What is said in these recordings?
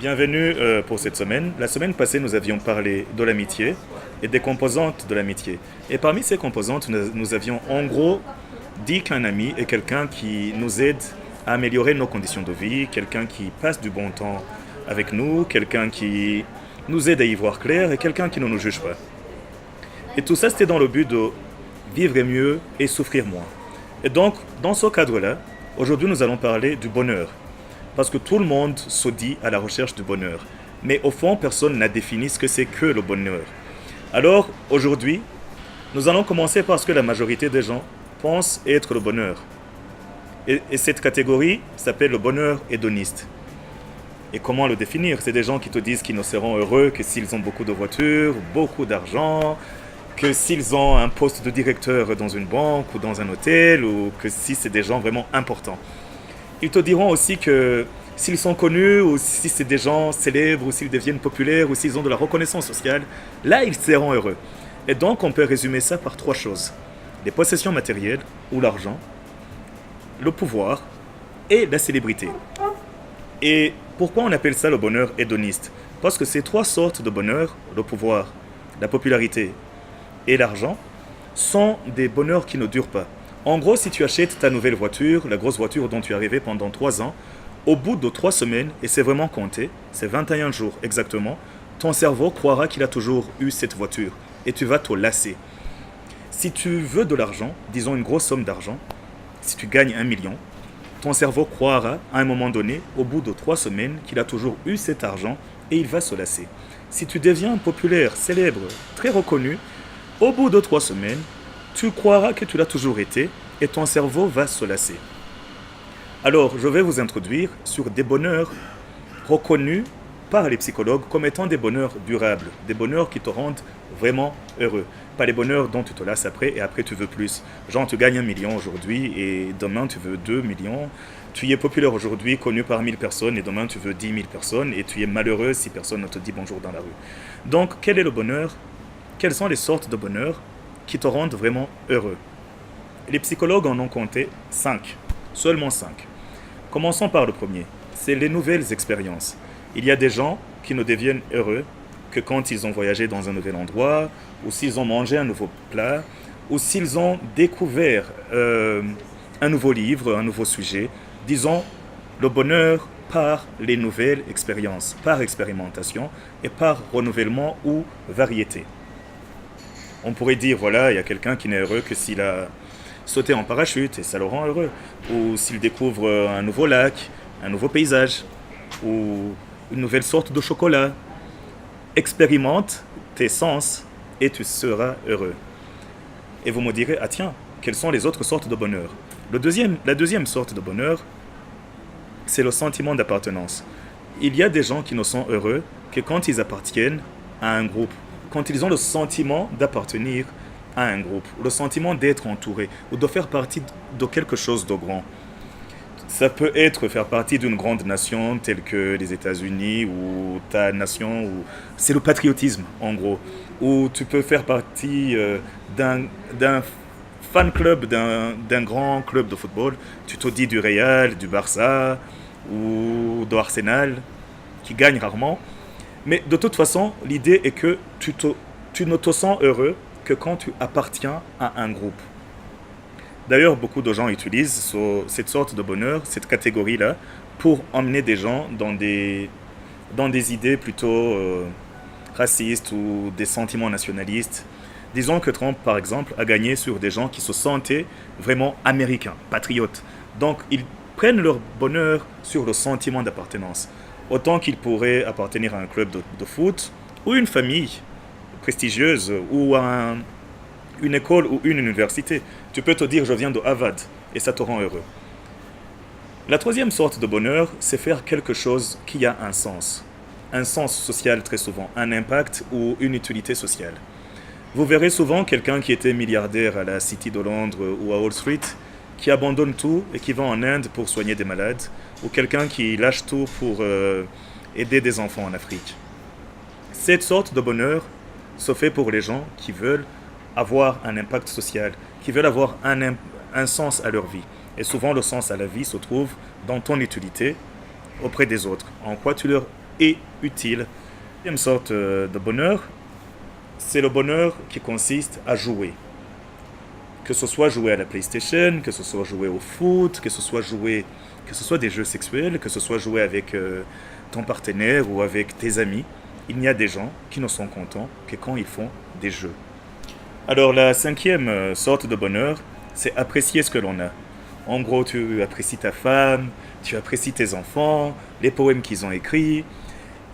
Bienvenue pour cette semaine. La semaine passée, nous avions parlé de l'amitié et des composantes de l'amitié. Et parmi ces composantes, nous avions en gros dit qu'un ami est quelqu'un qui nous aide à améliorer nos conditions de vie, quelqu'un qui passe du bon temps avec nous, quelqu'un qui nous aide à y voir clair et quelqu'un qui ne nous juge pas. Et tout ça, c'était dans le but de vivre mieux et souffrir moins. Et donc, dans ce cadre-là, aujourd'hui, nous allons parler du bonheur. Parce que tout le monde se dit à la recherche du bonheur. Mais au fond, personne n'a défini ce que c'est que le bonheur. Alors, aujourd'hui, nous allons commencer par ce que la majorité des gens pensent être le bonheur. Et cette catégorie s'appelle le bonheur hédoniste. Et comment le définir? C'est des gens qui te disent qu'ils ne seront heureux que s'ils ont beaucoup de voitures, beaucoup d'argent, que s'ils ont un poste de directeur dans une banque ou dans un hôtel, ou que si c'est des gens vraiment importants. Ils te diront aussi que s'ils sont connus, ou si c'est des gens célèbres, ou s'ils deviennent populaires, ou s'ils ont de la reconnaissance sociale, là, ils seront heureux. Et donc, on peut résumer ça par trois choses. Les possessions matérielles, ou l'argent, le pouvoir, et la célébrité. Et pourquoi on appelle ça le bonheur hédoniste? Parce que ces trois sortes de bonheur, le pouvoir, la popularité et l'argent, sont des bonheurs qui ne durent pas. En gros, si tu achètes ta nouvelle voiture, la grosse voiture dont tu as rêvé pendant 3 ans, au bout de 3 semaines, et c'est vraiment compté, c'est 21 jours exactement, ton cerveau croira qu'il a toujours eu cette voiture et tu vas te lasser. Si tu veux de l'argent, disons une grosse somme d'argent, si tu gagnes 1 million, ton cerveau croira à un moment donné, au bout de 3 semaines, qu'il a toujours eu cet argent et il va se lasser. Si tu deviens populaire, célèbre, très reconnu, au bout de 3 semaines, tu croiras que tu l'as toujours été et ton cerveau va se lasser. Alors, je vais vous introduire sur des bonheurs reconnus par les psychologues comme étant des bonheurs durables, des bonheurs qui te rendent vraiment heureux. Pas les bonheurs dont tu te lasses après et après tu veux plus. Genre, tu gagnes 1 million aujourd'hui et demain tu veux 2 millions. Tu es populaire aujourd'hui, connu par 1000 personnes et demain tu veux 10 000 personnes et tu es malheureux si personne ne te dit bonjour dans la rue. Donc, quel est le bonheur? Quelles sont les sortes de bonheur qui te rendent vraiment heureux? Les psychologues en ont compté 5, seulement 5. Commençons par le premier, c'est les nouvelles expériences. Il y a des gens qui ne deviennent heureux que quand ils ont voyagé dans un nouvel endroit, ou s'ils ont mangé un nouveau plat, ou s'ils ont découvert un nouveau livre, un nouveau sujet. Disons, le bonheur par les nouvelles expériences, par expérimentation et par renouvellement ou variété. On pourrait dire, voilà, il y a quelqu'un qui n'est heureux que s'il a sauté en parachute et ça le rend heureux. Ou s'il découvre un nouveau lac, un nouveau paysage, ou une nouvelle sorte de chocolat. Expérimente tes sens et tu seras heureux. Et vous me direz, ah tiens, quelles sont les autres sortes de bonheur? La deuxième sorte de bonheur, c'est le sentiment d'appartenance. Il y a des gens qui ne sont heureux que quand ils appartiennent à un groupe. Quand ils ont le sentiment d'appartenir à un groupe, le sentiment d'être entouré ou de faire partie de quelque chose de grand. Ça peut être faire partie d'une grande nation telle que les États-Unis ou ta nation, c'est le patriotisme en gros. Ou tu peux faire partie d'un fan club, d'un grand club de football. Tu te dis du Real, du Barça ou de Arsenal, qui gagne rarement. Mais de toute façon, l'idée est que tu ne te sens heureux que quand tu appartiens à un groupe. D'ailleurs, beaucoup de gens utilisent cette sorte de bonheur, cette catégorie-là, pour emmener des gens dans des idées plutôt racistes ou des sentiments nationalistes. Disons que Trump, par exemple, a gagné sur des gens qui se sentaient vraiment américains, patriotes. Donc, ils prennent leur bonheur sur le sentiment d'appartenance. Autant qu'ils pourraient appartenir à un club de foot ou une famille prestigieuse ou à une école ou une université. Tu peux te dire je viens de Harvard et ça te rend heureux. La troisième sorte de bonheur, c'est faire quelque chose qui a un sens social très souvent, un impact ou une utilité sociale. Vous verrez souvent quelqu'un qui était milliardaire à la City de Londres ou à Wall Street, qui abandonne tout et qui va en Inde pour soigner des malades, ou quelqu'un qui lâche tout pour aider des enfants en Afrique. Cette sorte de bonheur se fait pour les gens qui veulent avoir un impact social, qui veulent avoir un sens à leur vie. Et souvent, le sens à la vie se trouve dans ton utilité auprès des autres. En quoi tu leur et utile. Deuxième sorte de bonheur, c'est le bonheur qui consiste à jouer. Que ce soit jouer à la PlayStation, que ce soit jouer au foot, que ce soit des jeux sexuels, que ce soit jouer avec ton partenaire ou avec tes amis. Il y a des gens qui ne sont contents que quand ils font des jeux. Alors la cinquième sorte de bonheur, c'est apprécier ce que l'on a. En gros, tu apprécies ta femme, tu apprécies tes enfants, les poèmes qu'ils ont écrits.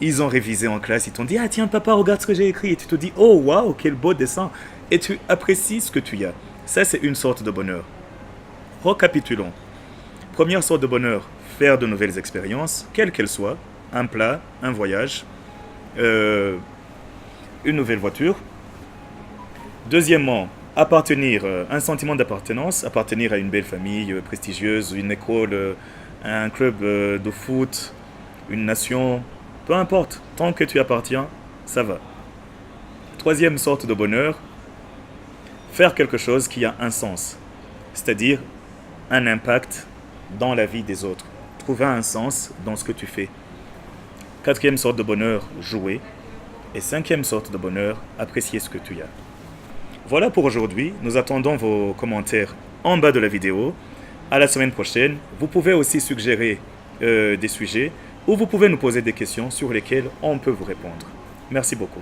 Ils ont révisé en classe, ils t'ont dit « Ah tiens papa, regarde ce que j'ai écrit » et tu te dis « Oh waouh, quel beau dessin » et tu apprécies ce que tu as. Ça, c'est une sorte de bonheur. Recapitulons. Première sorte de bonheur, faire de nouvelles expériences, quelles qu'elles soient, un plat, un voyage, une nouvelle voiture. Deuxièmement, un sentiment d'appartenance, appartenir à une belle famille prestigieuse, une école, un club de foot, une nation, peu importe, tant que tu appartiens, ça va. Troisième sorte de bonheur, faire quelque chose qui a un sens, c'est-à-dire un impact dans la vie des autres. Trouver un sens dans ce que tu fais. Quatrième sorte de bonheur, jouer. Et cinquième sorte de bonheur, apprécier ce que tu as. Voilà pour aujourd'hui. Nous attendons vos commentaires en bas de la vidéo. À la semaine prochaine. Vous pouvez aussi suggérer des sujets ou vous pouvez nous poser des questions sur lesquelles on peut vous répondre. Merci beaucoup.